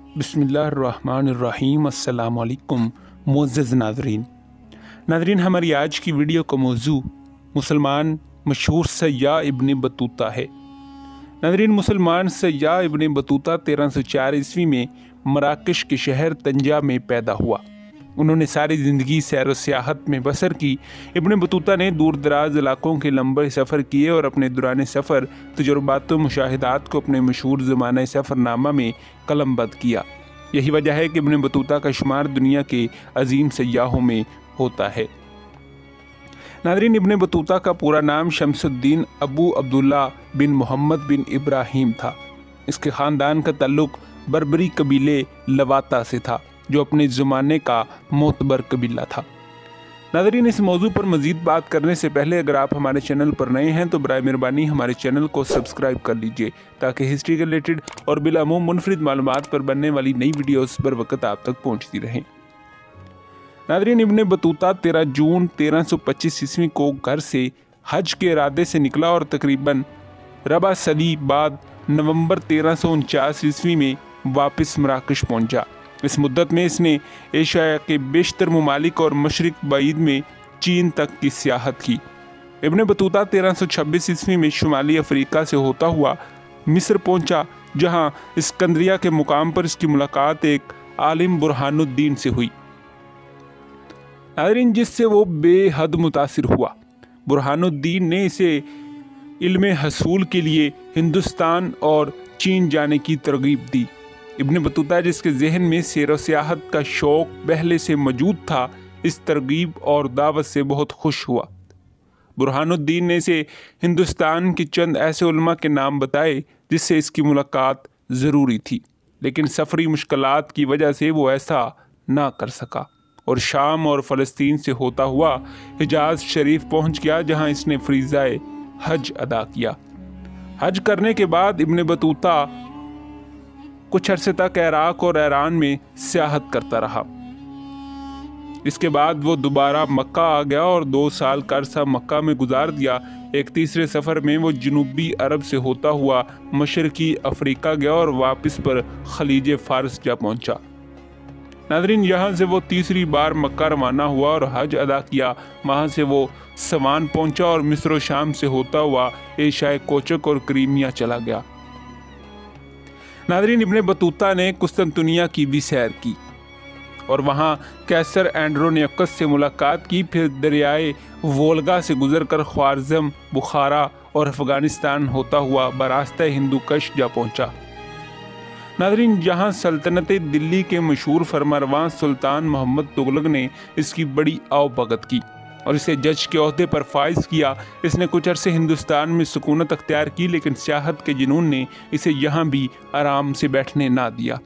बिस्मिल्लाहिर्रहमानिर्रहीम। अस्सलाम वालेकुम मुअज़्ज़ज़ नाज़रीन, हमारी आज की वीडियो का मौजू मुसलमान मशहूर सय्याह इब्न बतूता है। नाज़रीन, मुसलमान सय्याह इब्न बतूता 1304 ईस्वी में मराकश के शहर तंजा में पैदा हुआ। उन्होंने सारी ज़िंदगी सैर व सियाहत में बसर की। इब्न बतूता ने दूर दराज इलाकों के लंबे सफ़र किए और अपने दौरान सफ़र तजुर्बात व मुशाहिदात को अपने मशहूर ज़माना सफ़रनामा में कलमबंद किया। यही वजह है कि इब्न बतूता का शुमार दुनिया के अजीम सय्याहों में होता है। नाज़रीन, इब्न बतूता का पूरा नाम शमसुद्दीन अबू अब्दुल्ला बिन मोहम्मद बिन इब्राहिम था। इसके ख़ानदान का ताल्लुक़ बर्बरी कबीले लवाता से था, जो अपने ज़माने का मोतबर कबीला था। नाज़रीन, इस मौजू पर मज़ीद बात करने से पहले अगर आप हमारे चैनल पर नए हैं तो बराए मेहरबानी हमारे चैनल को सब्सक्राइब कर लीजिए, ताकि हिस्ट्री के रिलेटेड और बिलामूम मुनफरिद मालूमात पर बनने वाली नई वीडियोस बर वक्त आप तक पहुँचती रहें। नाज़रीन, इब्न बतूता 13 जून 1325 ईस्वी को घर से हज के इरादे से निकला और तकरीबन रबा सदी बाद नवंबर 1349 ईस्वी में वापस मराकश पहुँचा। इस मुद्दत में इसने एशिया के बेशतर ममालिक और मशरिक बईद में चीन तक की सियाहत की। इब्न बतूता 1326 ईस्वी में शुमाली अफ्रीका से होता हुआ मिस्र पहुंचा, जहां इस्कंदरिया के मुकाम पर इसकी मुलाकात एक आलिम बुरहानुद्दीन से हुई, नाज़रीन, जिससे वो बेहद मुतासिर हुआ। बुरहानुद्दीन ने इसे इल्म हसूल के लिए हिंदुस्तान और चीन जाने की तरगीब दी। इब्न बतूता, जिसके जहन में सैर व सियाहत का शौक़ पहले से मौजूद था, इस तरगीब और दावत से बहुत खुश हुआ। बुरहानुद्दीन ने इसे हिंदुस्तान के चंद ऐसे उलमा के नाम बताए जिससे इसकी मुलाकात ज़रूरी थी, लेकिन सफ़री मुश्किलात की वजह से वो ऐसा ना कर सका और शाम और फ़लस्तीन से होता हुआ हिजाज़ शरीफ पहुँच गया, जहाँ इसने फ़रीज़ाए हज अदा किया। हज करने के बाद इब्न बतूता कुछ अरसे तक इराक और ईरान में सियाहत करता रहा। इसके बाद वो दोबारा मक्का आ गया और 2 साल का अरसा मक्का में गुजार दिया। एक तीसरे सफ़र में वो जनूबी अरब से होता हुआ मशरकी अफ्रीका गया और वापस पर खलीज फ़ारस जा पहुंचा। नाज़रीन, यहाँ से वो तीसरी बार मक्का रवाना हुआ और हज अदा किया। वहाँ से वो समान पहुंचा और मिस्र व शाम से होता हुआ एशियाई कोचक और क्रीमिया चला गया। नाज़रीन, इब्न बतूता ने कुस्तंतुनिया की भी सैर की और वहाँ कैसर एंड्रोनिकस से मुलाकात की। फिर दरियाए वोल्गा से गुजरकर ख्वारिज़म, बुखारा और अफ़गानिस्तान होता हुआ बरास्ता हिंदूकश जा पहुँचा। नाज़रीन, जहाँ सल्तनत दिल्ली के मशहूर फरमारवां सुल्तान मोहम्मद तुगलक ने इसकी बड़ी आवभगत की और इसे जज के ओहदे पर फाइज किया। इसने कुछ अरसे हिंदुस्तान में सुकूनत अख्तियार की, लेकिन सियाहत के जुनून ने इसे यहाँ भी आराम से बैठने ना दिया।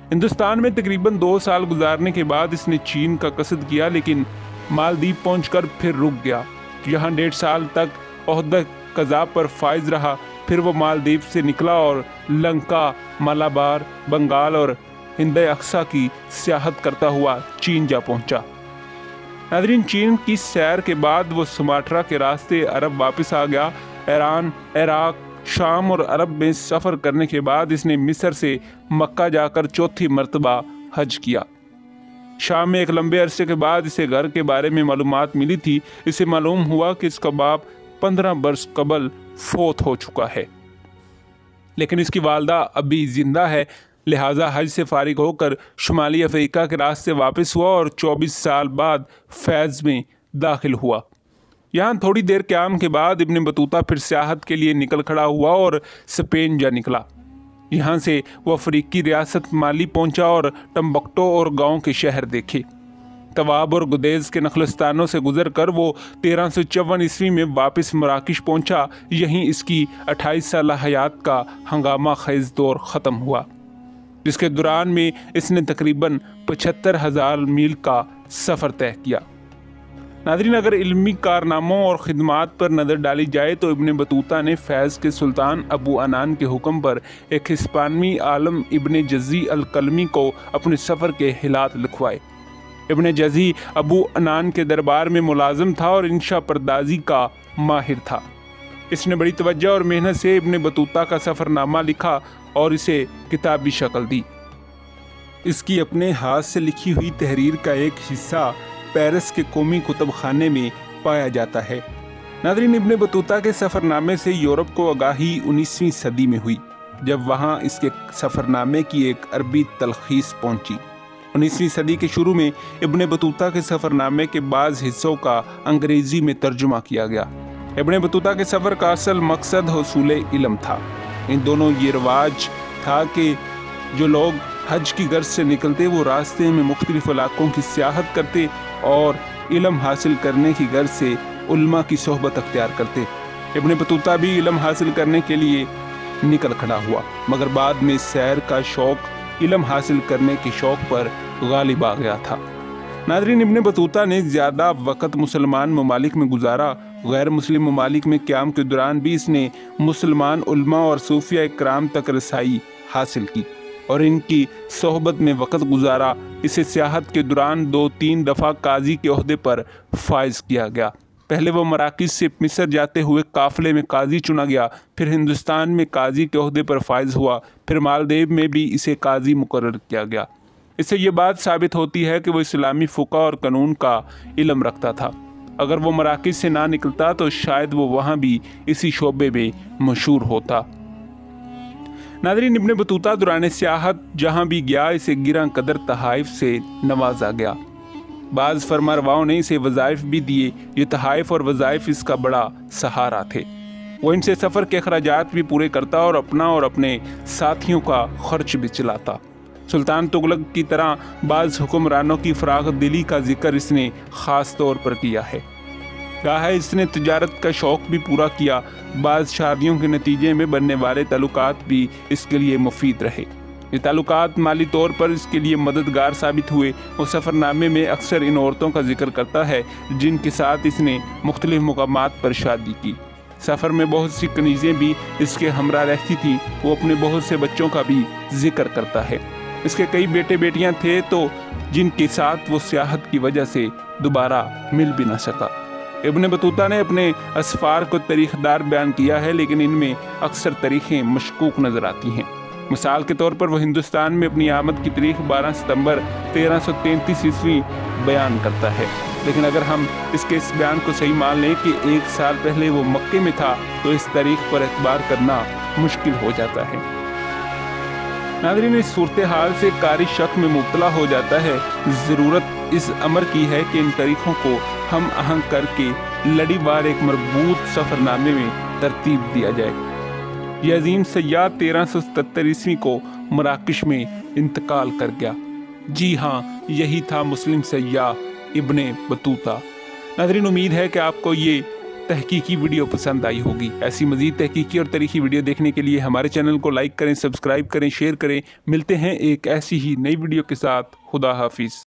हिंदुस्तान में तकरीबन 2 साल गुजारने के बाद इसने चीन का कसद किया, लेकिन मालदीव पहुंचकर फिर रुक गया। यहाँ 1.5 साल तक ओहदा कज़ा पर फाइज रहा। फिर वो मालदीव से निकला और लंका, मालाबार, बंगाल और हिंद अक्सा की सियाहत करता हुआ चीन जा पहुंचा। नाज़रीन, चीन की सैर के बाद वो सुमाट्रा के रास्ते अरब वापस आ गया। ईरान, इराक, शाम और अरब में सफ़र करने के बाद इसने मिस्र से मक्का जाकर चौथी मरतबा हज किया। शाम में एक लंबे अरसे के बाद इसे घर के बारे में मालूमात मिली थी। इसे मालूम हुआ कि इसका बाप 15 बरस कबल फोत हो चुका है, लेकिन इसकी वालदा अभी ज़िंदा है। लिहाजा हज से फारिग होकर शुमाली अफ्रीका के रास्ते वापस हुआ और 24 साल बाद फैज़ में दाखिल हुआ। यहाँ थोड़ी देर क़याम के बाद इब्न बतूता फिर सियाहत के लिए निकल खड़ा हुआ और स्पेन जा निकला। यहाँ से वो अफ्रीकी रियासत माली पहुँचा और टम्बक्टो और गाँव के शहर देखे। तवाब और गुदेज़ के नखलस्तानों से गुजर कर वो 1354 ईस्वी में वापस मराकश पहुँचा। यहीं इसकी 28 साल हयात का हंगामा खेज़ दौर ख़त्म हुआ, जिसके दौरान में इसने तकरीबन 75,000 मील का सफ़र तय किया। नाज़रीन, अगर इल्मी कारनामों और ख़िदमात पर नज़र डाली जाए तो इब्न बतूता ने फैज़ के सुल्तान अबू अनान के हुक्म पर एक हिस्पानवी आलम इब्न जज़ी अल कलमी को अपने सफ़र के हिलात लिखवाए। इब्न जज़ी अबू अनान के दरबार में मुलाज़िम था और इंशा परदाजी का माहिर था। इसने बड़ी तवज्जो और मेहनत से इब्न बतूता का सफ़रनामा लिखा और इसे किताबी शक्ल दी। اس کی اپنے ہاتھ سے لکھی ہوئی تحریر کا ایک حصہ پیرس کے قومی کتب خانے میں پایا جاتا ہے۔ ناظرین، ابن بطوطہ کے سفر نامے سے یورپ کو آگاہی 19ویں صدی میں ہوئی، جب وہاں اس کے سفر نامے کی ایک عربی تلخیص پہنچی۔ 19ویں صدی کے شروع میں ابن بطوطہ کے سفر نامے کے بعض حصوں کا انگریزی میں ترجمہ کیا گیا۔ ابن بطوطہ کے سفر کا اصل مقصد حصول علم تھا۔ ان دونوں یہ رواج تھا کہ جو لوگ حج کی غرض سے نکلتے وہ راستے میں مختلف علاقوں کی سیاحت کرتے اور علم حاصل کرنے کی غرض سے علماء کی صحبت اختیار کرتے۔ ابن بطوطہ بھی علم حاصل کرنے کے لیے نکل کھڑا ہوا، مگر بعد میں سیر کا شوق علم حاصل کرنے کے شوق پر غالب آ گیا تھا۔ ناظرین، ابن بطوطہ نے زیادہ وقت مسلمان ممالک میں گزارا۔ غیر مسلم ممالک میں قیام کے دوران بھی اس نے مسلمان علماء اور صوفیہ اکرام تک رسائی حاصل کی اور ان کی صحبت میں وقت گزارا۔ اسے سیاحت کے دوران 2-3 دفعہ قاضی کے عہدے پر فائز کیا گیا۔ پہلے وہ مراکز سے مصر جاتے ہوئے قافلے میں قاضی چنا گیا، پھر ہندوستان میں قاضی کے عہدے پر فائز ہوا، پھر مالدیو میں بھی اسے قاضی مقرر کیا گیا۔ اس سے یہ بات ثابت ہوتی ہے کہ وہ اسلامی فقہ اور قانون کا علم رکھتا تھا۔ اگر وہ مراکز سے نہ نکلتا تو شاید وہ وہاں بھی اسی شعبے میں مشہور ہوتا۔ ناظرین، ابن بطوطہ دوران سیاحت جہاں بھی گیا اسے گراں قدر تحائف سے نوازا گیا۔ بعض فرمانرواؤں نے اسے وظائف بھی دیے۔ یہ تحائف اور وظائف اس کا بڑا سہارا تھے۔ وہ ان سے سفر کے اخراجات بھی پورے کرتا اور اپنا اور اپنے ساتھیوں کا خرچ بھی چلاتا۔ سلطان تغلق کی طرح بعض حکمرانوں کی فراغ دلی کا ذکر اس نے خاص طور پر کیا ہے۔ کہا ہے اس نے تجارت کا شوق بھی پورا کیا۔ بعض شادیوں کے نتیجے میں بننے والے تعلقات بھی اس کے لیے مفید رہے۔ یہ تعلقات مالی طور پر اس کے لیے مددگار ثابت ہوئے۔ وہ سفر نامے میں اکثر ان عورتوں کا ذکر کرتا ہے جن کے ساتھ اس نے مختلف مقامات پر شادی کی۔ سفر میں بہت سی کنیزیں بھی اس کے ہمراہ رہتی تھیں۔ وہ اپنے بہت سے بچوں کا بھی ذکر کرتا ہے۔ اس کے کئی بیٹے بیٹیاں تھے تو جن کے ساتھ وہ سیاحت کی وجہ سے دوبارہ مل بھی نہ سکا۔ ابن بطوطہ نے اپنے اسفار کو تاریخ دار بیان کیا ہے، لیکن ان میں اکثر تاریخیں مشکوک نظر آتی ہیں۔ مثال کے طور پر وہ ہندوستان میں اپنی آمد کی تاریخ 12 ستمبر 1333 عیسوی بیان کرتا ہے، لیکن اگر ہم اس کے اس بیان کو صحیح مان لیں کہ 1 سال پہلے وہ مکے میں تھا تو اس تاریخ پر اعتبار کرنا مشکل ہو جاتا ہے۔ ناظرین، اس صورتحال سے قاری شک میں مبتلا ہو جاتا ہے۔ ضرورت اس امر کی ہے کہ ان تاریخوں کو ہم آہنگ کر کے لڑی وار ایک مربوط سفر نامے میں ترتیب دیا جائے۔ یہ عظیم سیاح 1377 عیسوی کو مراکش میں انتقال کر گیا۔ جی ہاں، یہی تھا مسلم سیاح ابن بطوطہ۔ ناظرین، امید ہے کہ آپ کو یہ تحقیقی ویڈیو پسند آئی ہوگی۔ ایسی مزید تحقیقی اور تاریخی ویڈیو دیکھنے کے لیے ہمارے چینل کو لائک کریں، سبسکرائب کریں، شیئر کریں۔ ملتے ہیں ایک ایسی ہی نئی ویڈیو کے ساتھ۔ خدا حافظ۔